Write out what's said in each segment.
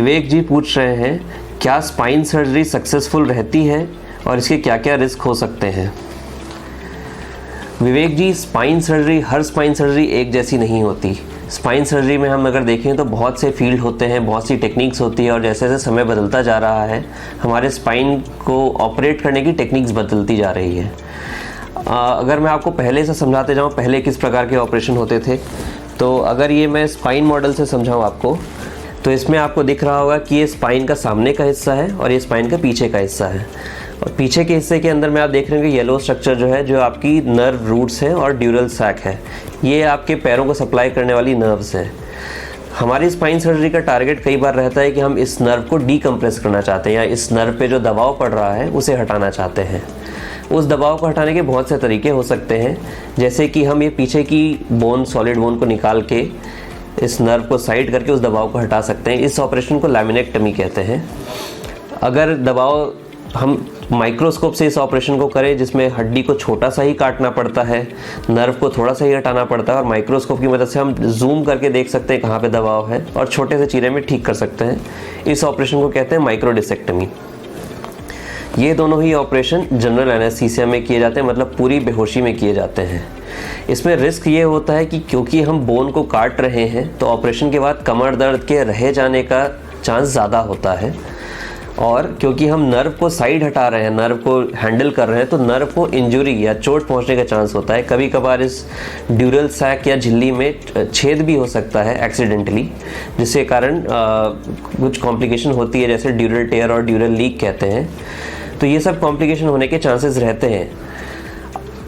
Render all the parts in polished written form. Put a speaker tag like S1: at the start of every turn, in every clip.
S1: विवेक जी पूछ रहे हैं, क्या स्पाइन सर्जरी सक्सेसफुल रहती है और इसके क्या क्या रिस्क हो सकते हैं? विवेक जी, हर स्पाइन सर्जरी एक जैसी नहीं होती। स्पाइन सर्जरी में हम अगर देखें तो बहुत से फील्ड होते हैं, बहुत सी टेक्निक्स होती है, और जैसे जैसे समय बदलता जा रहा है हमारे स्पाइन को ऑपरेट करने की टेक्निक्स बदलती जा रही है। अगर मैं आपको पहले से समझाते जाऊँ पहले किस प्रकार के ऑपरेशन होते थे, तो अगर ये मैं स्पाइन मॉडल से समझाऊँ आपको, तो इसमें आपको दिख रहा होगा कि ये स्पाइन का सामने का हिस्सा है और ये स्पाइन का पीछे का हिस्सा है। और पीछे के हिस्से के अंदर में आप देख रहे हैं कि येलो स्ट्रक्चर जो है, जो आपकी नर्व रूट्स हैं और ड्यूरल सैक है, ये आपके पैरों को सप्लाई करने वाली नर्व्स हैं। हमारी स्पाइन सर्जरी का टारगेट कई बार रहता है कि हम इस नर्व को डीकम्प्रेस करना चाहते हैं, या इस नर्व पे जो दबाव पड़ रहा है उसे हटाना चाहते हैं। उस दबाव को हटाने के बहुत से तरीके हो सकते हैं, जैसे कि हम ये पीछे की बोन, सॉलिड बोन को निकाल के इस नर्व को साइड करके उस दबाव को हटा सकते हैं। इस ऑपरेशन को लैमिनेक्टमी कहते हैं। अगर दबाव हम माइक्रोस्कोप से इस ऑपरेशन को करें, जिसमें हड्डी को छोटा सा ही काटना पड़ता है, नर्व को थोड़ा सा ही हटाना पड़ता है, और माइक्रोस्कोप की मदद से हम जूम करके देख सकते हैं कहाँ पे दबाव है और छोटे से चीरे में ठीक कर सकते हैं। इस ऑपरेशन को कहते हैं माइक्रोडिसेक्टमी। ये दोनों ही ऑपरेशन जनरल एनेस्थीसिया में किए जाते हैं, मतलब पूरी बेहोशी में किए जाते हैं। इसमें रिस्क ये होता है कि क्योंकि हम बोन को काट रहे हैं तो ऑपरेशन के बाद कमर दर्द के रह जाने का चांस ज़्यादा होता है, और क्योंकि हम नर्व को साइड हटा रहे हैं, नर्व को हैंडल कर रहे हैं, तो नर्व को इंजरी या चोट पहुंचने का चांस होता है। कभी कभार इस ड्यूरल सैक या झिल्ली में छेद भी हो सकता है एक्सीडेंटली, जिसके कारण कुछ कॉम्प्लिकेशन होती है, जैसे ड्यूरल टेयर और ड्यूरल लीक कहते हैं। तो ये सब कॉम्प्लिकेशन होने के चांसेस रहते हैं।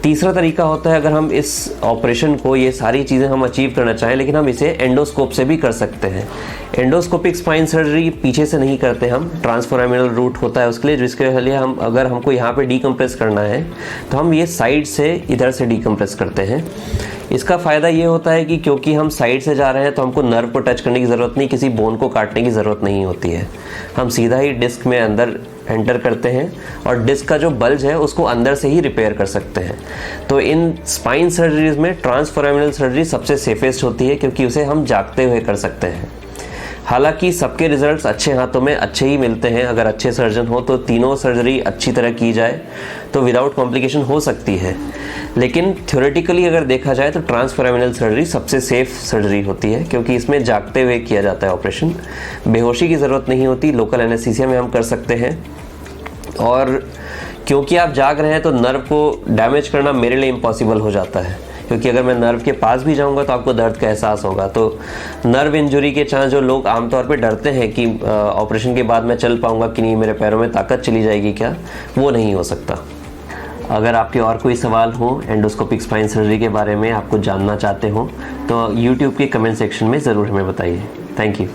S1: तीसरा तरीका होता है, अगर हम इस ऑपरेशन को, ये सारी चीज़ें हम अचीव करना चाहें, लेकिन हम इसे एंडोस्कोप से भी कर सकते हैं। एंडोस्कोपिक स्पाइन सर्जरी पीछे से नहीं करते हम, ट्रांसफोरामिनल रूट होता है उसके लिए, जिसके लिए हम, अगर हमको यहाँ पे डीकम्प्रेस करना है तो हम ये साइड से इधर से डीकम्प्रेस करते हैं। इसका फ़ायदा ये होता है कि क्योंकि हम साइड से जा रहे हैं तो हमको नर्व को टच करने की ज़रूरत नहीं, किसी बोन को काटने की ज़रूरत नहीं होती है। हम सीधा ही डिस्क में अंदर एंटर करते हैं और डिस्क का जो बल्ज है उसको अंदर से ही रिपेयर कर सकते हैं। तो इन स्पाइन सर्जरीज में ट्रांसफोरामिनल सर्जरी सबसे सेफेस्ट होती है, क्योंकि उसे हम जागते हुए कर सकते हैं। हालांकि सबके रिजल्ट्स अच्छे हाथों में अच्छे ही मिलते हैं। अगर अच्छे सर्जन हो तो तीनों सर्जरी अच्छी तरह की जाए तो विदाउट कॉम्प्लिकेशन हो सकती है, लेकिन थ्योरेटिकली अगर देखा जाए तो ट्रांसफोरामिनल सर्जरी सबसे सेफ सर्जरी होती है, क्योंकि इसमें जागते हुए किया जाता है ऑपरेशन। बेहोशी की ज़रूरत नहीं होती, लोकल एनेस्थीसिया में हम कर सकते हैं। और क्योंकि आप जाग रहे हैं तो नर्व को डैमेज करना मेरे लिए इम्पॉसिबल हो जाता है, क्योंकि अगर मैं नर्व के पास भी जाऊंगा तो आपको दर्द का एहसास होगा। तो नर्व इंजरी के चांस, जो लोग आमतौर पे डरते हैं कि ऑपरेशन के बाद मैं चल पाऊंगा कि नहीं, मेरे पैरों में ताकत चली जाएगी क्या, वो नहीं हो सकता। अगर आपके और कोई सवाल हो एंडोस्कोपिक स्पाइन सर्जरी के बारे में, आपको जानना चाहते हो, तो यूट्यूब के कमेंट सेक्शन में ज़रूर हमें बताइए। Thank you.